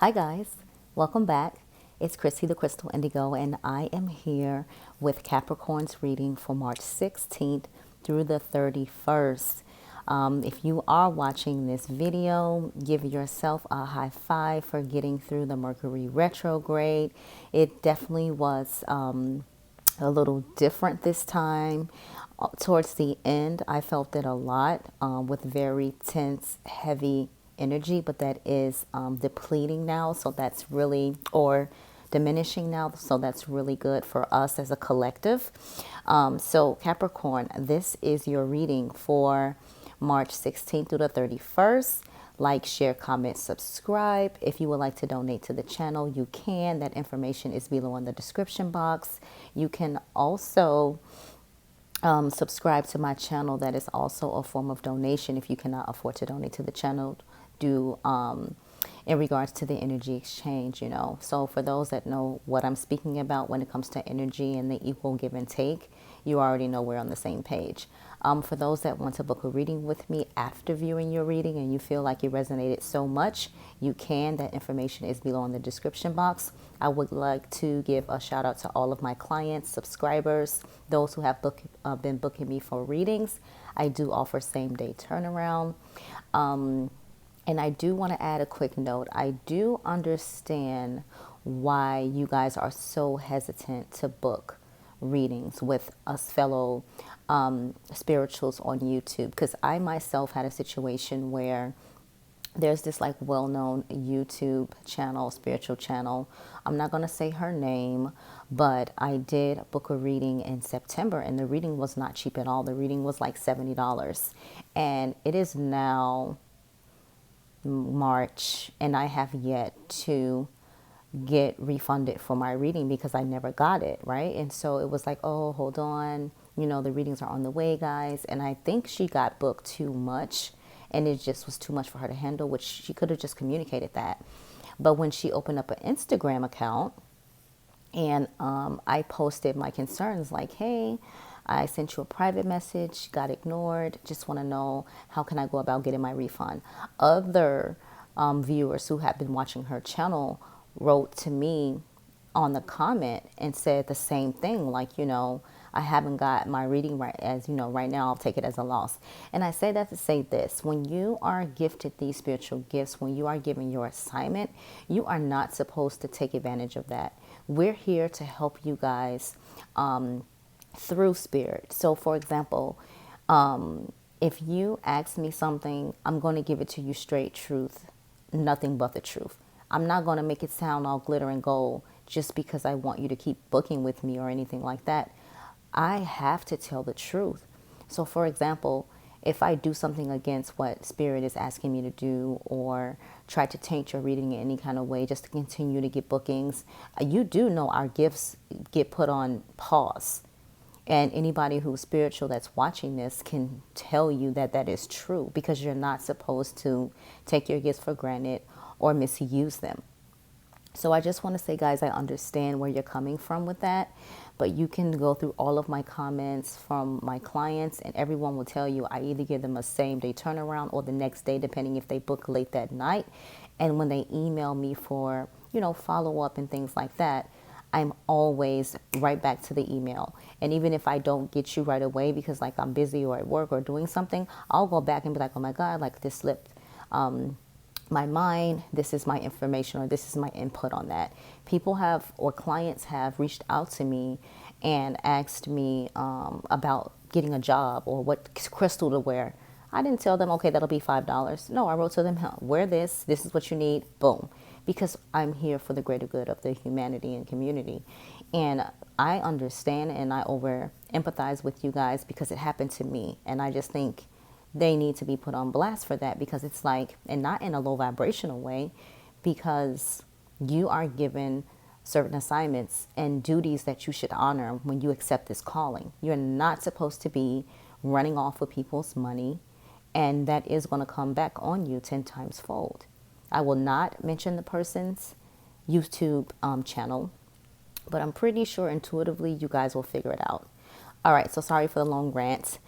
Hi guys, welcome back. It's Chrissy the Crystal Indigo, and I am here with Capricorn's reading for March 16th through the 31st. If you are watching this video, give yourself a high five for getting through the Mercury retrograde. It definitely was a little different this time. Towards the end, I felt it a lot with very tense, heavy energy, but that is depleting now. So that's really, or diminishing now. So that's really good for us as a collective. So, Capricorn, this is your reading for March 16th through the 31st. Like, share, comment, subscribe. If you would like to donate to the channel, you can. That information is below in the description box. You can also subscribe to my channel. That is also a form of donation. If you cannot afford to donate to the channel, do in regards to the energy exchange, So for those that know what I'm speaking about when it comes to energy and the equal give and take, you already know we're on the same page. For those that want to book a reading with me after viewing your reading and you feel like it resonated so much, you can. That information is below in the description box. I would like to give a shout out to all of my clients, subscribers, those who have been booking me for readings. I do offer same day turnaround. And I do want to add a quick note. I do understand why you guys are so hesitant to book readings with us fellow spirituals on YouTube, because I myself had a situation where there's this like well-known YouTube channel, spiritual channel. I'm not going to say her name, but I did book a reading in September and the reading was not cheap at all. The reading was like $70 and it is now March and I have yet to get refunded for my reading because I never got it, right? And so it was like, oh, hold on, the readings are on the way, guys. And I think she got booked too much and it just was too much for her to handle, which she could have just communicated that. But when she opened up an Instagram account and I posted my concerns like, hey, I sent you a private message, got ignored, just want to know how can I go about getting my refund. Other viewers who have been watching her channel wrote to me on the comment and said the same thing, like, I haven't got my reading right, as right now I'll take it as a loss. And I say that to say this: when you are gifted these spiritual gifts, when you are given your assignment, you are not supposed to take advantage of that. We're here to help you guys through spirit. So for example, if you ask me something, I'm going to give it to you straight truth, nothing but the truth. I'm not going to make it sound all glitter and gold just because I want you to keep booking with me or anything like that. I have to tell the truth. So for example, if I do something against what spirit is asking me to do or try to taint your reading in any kind of way just to continue to get bookings, you do know our gifts get put on pause. And anybody who's spiritual that's watching this can tell you that that is true, because you're not supposed to take your gifts for granted or misuse them. So I just want to say, guys, I understand where you're coming from with that, but you can go through all of my comments from my clients and everyone will tell you I either give them a same day turnaround or the next day, depending if they book late that night. And when they email me for, follow up and things like that, I'm always right back to the email. And even if I don't get you right away because like I'm busy or at work or doing something, I'll go back and be like, oh my God, like this slipped my mind, this is my information or this is my input on that. People have, or clients have reached out to me and asked me about getting a job or what crystal to wear. I didn't tell them, okay, that'll be $5. No, I wrote to them, wear this is what you need, boom. Because I'm here for the greater good of the humanity and community. And I understand and I over empathize with you guys because it happened to me. And I just think they need to be put on blast for that, because it's like, and not in a low vibrational way, because you are given certain assignments and duties that you should honor when you accept this calling. You're not supposed to be running off with people's money, and that is going to come back on you 10 times fold. I will not mention the person's YouTube channel, but I'm pretty sure intuitively you guys will figure it out. All right, so sorry for the long rant.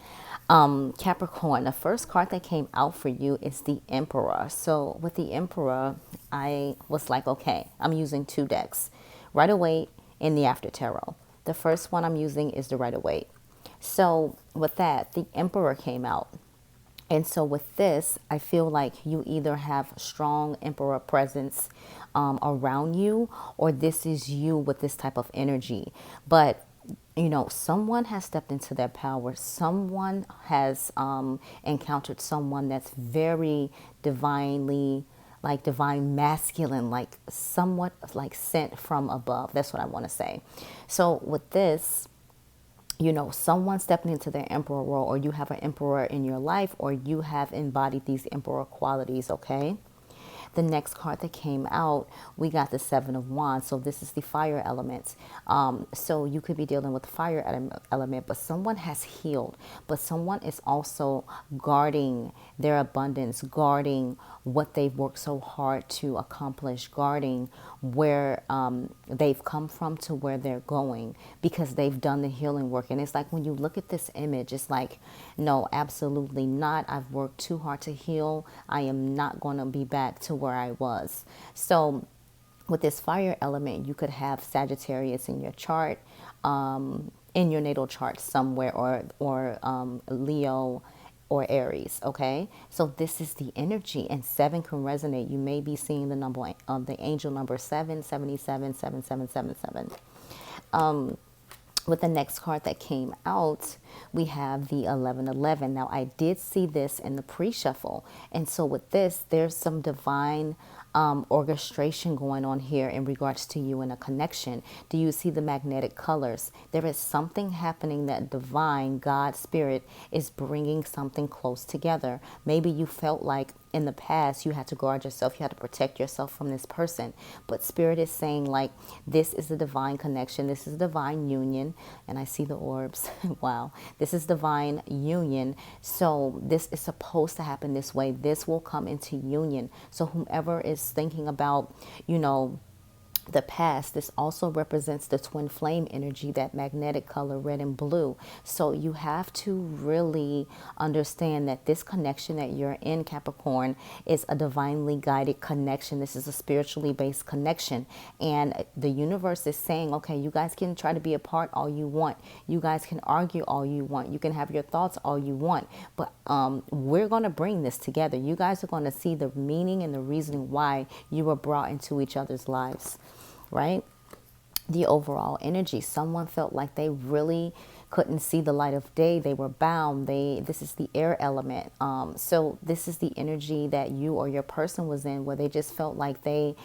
Capricorn, the first card that came out for you is the Emperor. So with the Emperor, I was like, okay, I'm using 2 decks, Rider Waite and the After Tarot. The first one I'm using is the Rider Waite. So with that, the Emperor came out. And so with this, I feel like you either have strong emperor presence around you, or this is you with this type of energy. But someone has stepped into their power. Someone has encountered someone that's very divinely, like divine masculine, like somewhat like sent from above. That's what I want to say. So with this, someone stepping into their emperor role, or you have an emperor in your life, or you have embodied these emperor qualities, okay? The next card that came out, we got the Seven of Wands. So this is the fire element. So you could be dealing with the fire element, but someone has healed, but someone is also guarding their abundance, guarding what they've worked so hard to accomplish, guarding where they've come from to where they're going, because they've done the healing work. And it's like when you look at this image, it's like, no, absolutely not. I've worked too hard to heal. I am not going to be back to where I was. So with this fire element, you could have Sagittarius in your chart, in your natal chart somewhere, or Leo or Aries. Okay, so this is the energy, and 7 can resonate. You may be seeing the number, the angel number 777, 7777. With the next card that came out, we have the 1111. Now, I did see this in the pre-shuffle. And so with this, there's some divine orchestration going on here in regards to you and a connection. Do you see the magnetic colors? There is something happening that divine God spirit is bringing something close together. Maybe you felt like in the past you had to guard yourself, you had to protect yourself from this person, but spirit is saying like, this is a divine connection, this is a divine union. And I see the orbs. Wow, this is divine union. So this is supposed to happen this way. This will come into union. So whomever is thinking about the past, this also represents the twin flame energy, that magnetic color, red and blue. So you have to really understand that this connection that you're in, Capricorn, is a divinely guided connection. This is a spiritually based connection. And the universe is saying, okay, you guys can try to be apart all you want. You guys can argue all you want. You can have your thoughts all you want. But we're going to bring this together. You guys are going to see the meaning and the reasoning why you were brought into each other's lives. Right? The overall energy, someone felt like they really couldn't see the light of day. They were bound. This is the air element. So this is the energy that you or your person was in, where they just felt like they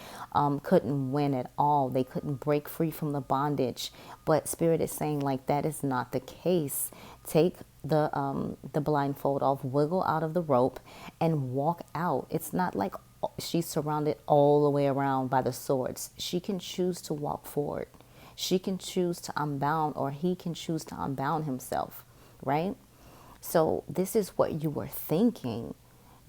couldn't win at all. They couldn't break free from the bondage. But spirit is saying like, that is not the case. Take the blindfold off, wiggle out of the rope, and walk out. It's not like she's surrounded all the way around by the swords. She can choose to walk forward. She can choose to unbound, or he can choose to unbound himself, right? So this is what you were thinking.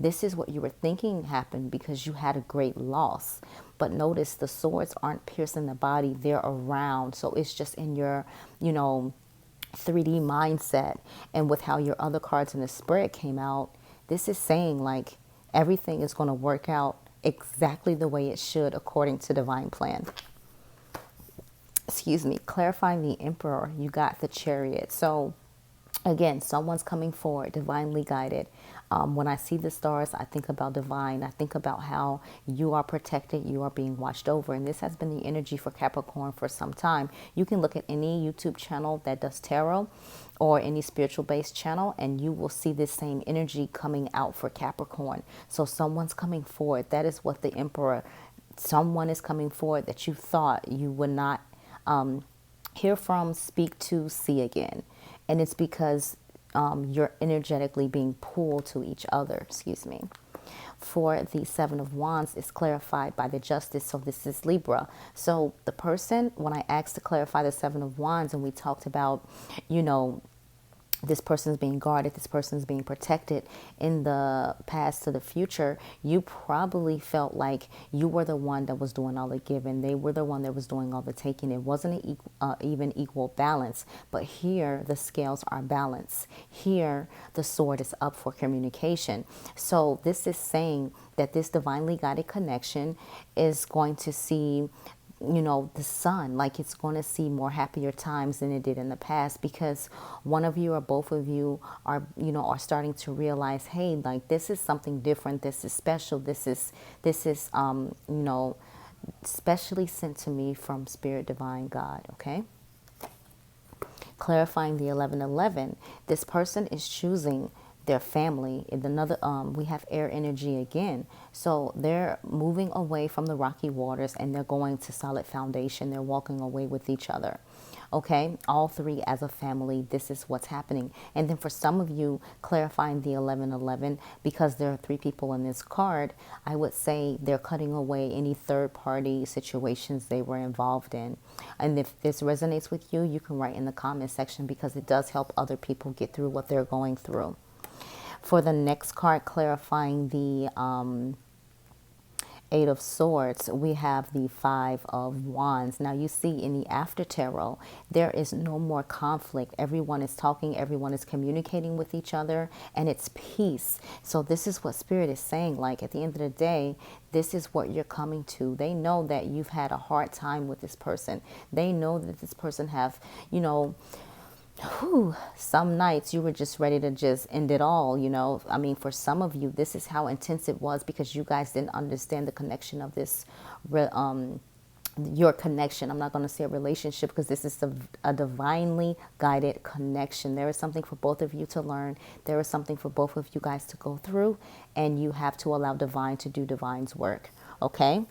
This is what you were thinking happened because you had a great loss. But notice the swords aren't piercing the body. They're around. So it's just in your, 3D mindset. And with how your other cards in the spread came out, this is saying like, everything is going to work out exactly the way it should according to divine plan. Excuse me. Clarifying the Emperor, you got the Chariot. So again, someone's coming forward, divinely guided. When I see the stars, I think about divine. I think about how you are protected, you are being watched over. And this has been the energy for Capricorn for some time. You can look at any YouTube channel that does tarot or any spiritual based channel, and you will see this same energy coming out for Capricorn. So someone's coming forward. That is what the Emperor, someone is coming forward that you thought you would not hear from, speak to, see again. And it's because you're energetically being pulled to each other. Excuse me. For the Seven of Wands, is clarified by the Justice. So this is Libra. So the person, when I asked to clarify the Seven of Wands, and we talked about, this person's being guarded, this person's being protected in the past to the future, you probably felt like you were the one that was doing all the giving. They were the one that was doing all the taking. It wasn't an even equal balance. But here, the scales are balanced. Here, the sword is up for communication. So this is saying that this divinely guided connection is going to see, you know, the sun, like it's going to see more happier times than it did in the past, because one of you or both of you are, you know, are starting to realize, hey, like this is something different, this is special, this is you know, specially sent to me from Spirit, Divine, God. Okay, clarifying the 1111, this person is choosing their family. In another, we have air energy again, so they're moving away from the rocky waters and they're going to solid foundation. They're walking away with each other. Okay, all three as a family, this is what's happening. And then for some of you, clarifying the 1111, because there are three people in this card, I would say they're cutting away any third party situations they were involved in. And if this resonates with you, you can write in the comment section, because it does help other people get through what they're going through. For the next card, clarifying the Eight of Swords, we have the Five of Wands. Now you see in the after tarot, there is no more conflict. Everyone is talking, everyone is communicating with each other, and it's peace. So this is what Spirit is saying. Like at the end of the day, this is what you're coming to. They know that you've had a hard time with this person. They know that this person have, you know, some nights you were just ready to just end it all, you know. I mean, for some of you, this is how intense it was, because you guys didn't understand the connection of this, your connection. I'm not going to say a relationship, because this is a divinely guided connection. There is something for both of you to learn. There is something for both of you guys to go through, and you have to allow divine to do divine's work. Okay.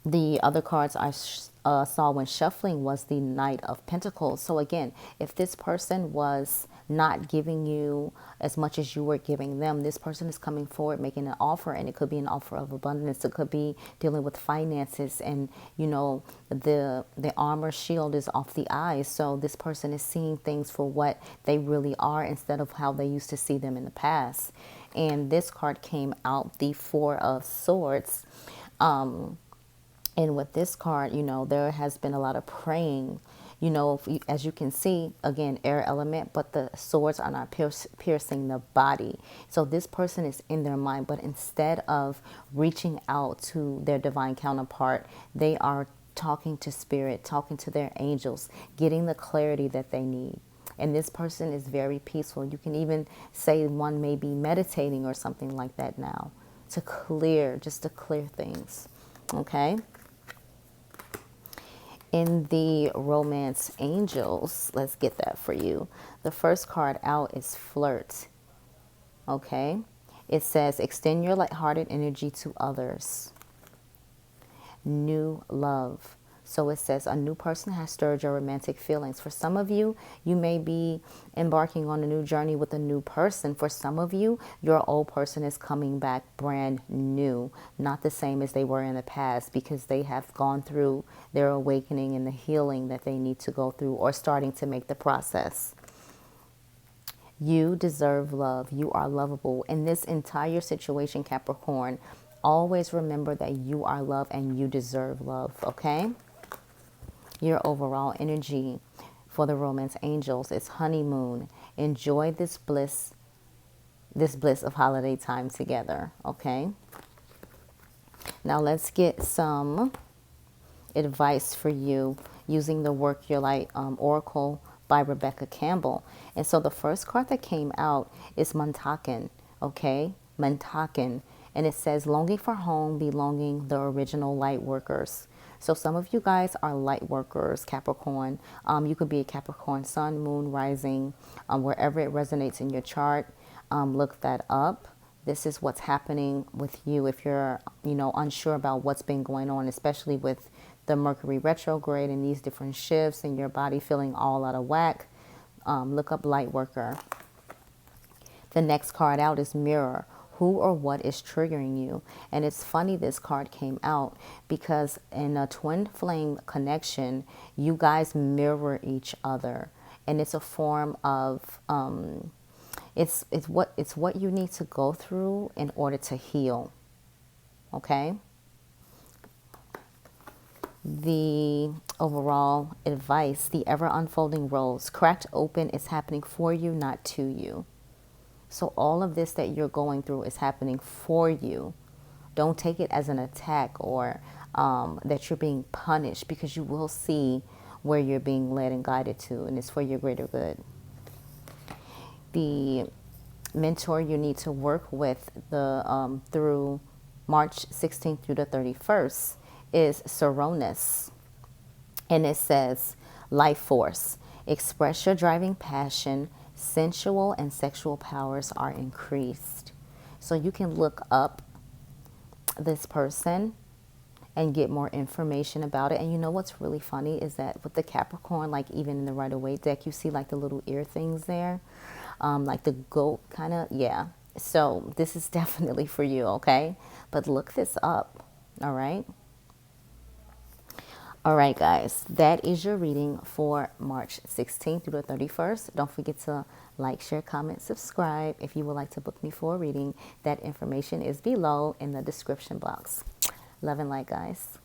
The other cards I saw when shuffling was the Knight of Pentacles. So again, if this person was not giving you as much as you were giving them, this person is coming forward making an offer, and it could be an offer of abundance. It could be dealing with finances, and you know, the armor shield is off the eyes. So this person is seeing things for what they really are, instead of how they used to see them in the past. And this card came out, the Four of Swords. And with this card, you know, there has been a lot of praying, you know, as you can see, again, air element, but the swords are not piercing the body. So this person is in their mind, but instead of reaching out to their divine counterpart, they are talking to Spirit, talking to their angels, getting the clarity that they need. And this person is very peaceful. You can even say one may be meditating or something like that now, to clear, just to clear things. Okay. In the Romance Angels, let's get that for you. The first card out is Flirt. Okay. It says, extend your lighthearted energy to others. New love. So it says a new person has stirred your romantic feelings. For some of you, you may be embarking on a new journey with a new person. For some of you, your old person is coming back brand new, not the same as they were in the past, because they have gone through their awakening and the healing that they need to go through, or starting to make the process. You deserve love. You are lovable. In this entire situation, Capricorn, always remember that you are loved and you deserve love, okay? Your overall energy for the Romance Angels is honeymoon. Enjoy this bliss of holiday time together, okay? Now let's get some advice for you using the Work Your Light Oracle by Rebecca Campbell. And so the first card that came out is Montaken, okay? Montaken. And it says, longing for home, belonging, the original light workers. So some of you guys are light workers, Capricorn. You could be a Capricorn sun, moon, rising, wherever it resonates in your chart. Look that up. This is what's happening with you if you're, you know, unsure about what's been going on, especially with the Mercury retrograde and these different shifts and your body feeling all out of whack. Look up light worker. The next card out is Mirror. Who or what is triggering you? And it's funny this card came out because in a twin flame connection, you guys mirror each other. and it's a form of it's what you need to go through in order to heal. Okay. The overall advice: the ever unfolding rose cracked open is happening for you, not to you. So all of this that you're going through is happening for you. Don't take it as an attack or that you're being punished, because you will see where you're being led and guided to, and it's for your greater good. The mentor you need to work with through March 16th through the 31st is Saronis. And it says, life force, express your driving passion, sensual and sexual powers are increased. So you can look up this person and get more information about it. And you know what's really funny is that with the Capricorn, like even in the Rider-Waite deck, you see like the little ear things there, like the goat kind of, yeah. So this is definitely for you, okay? But look this up, all right? All right, guys, that is your reading for March 16th through the 31st. Don't forget to like, share, comment, subscribe. If you would like to book me for a reading, that information is below in the description box. Love and light, guys.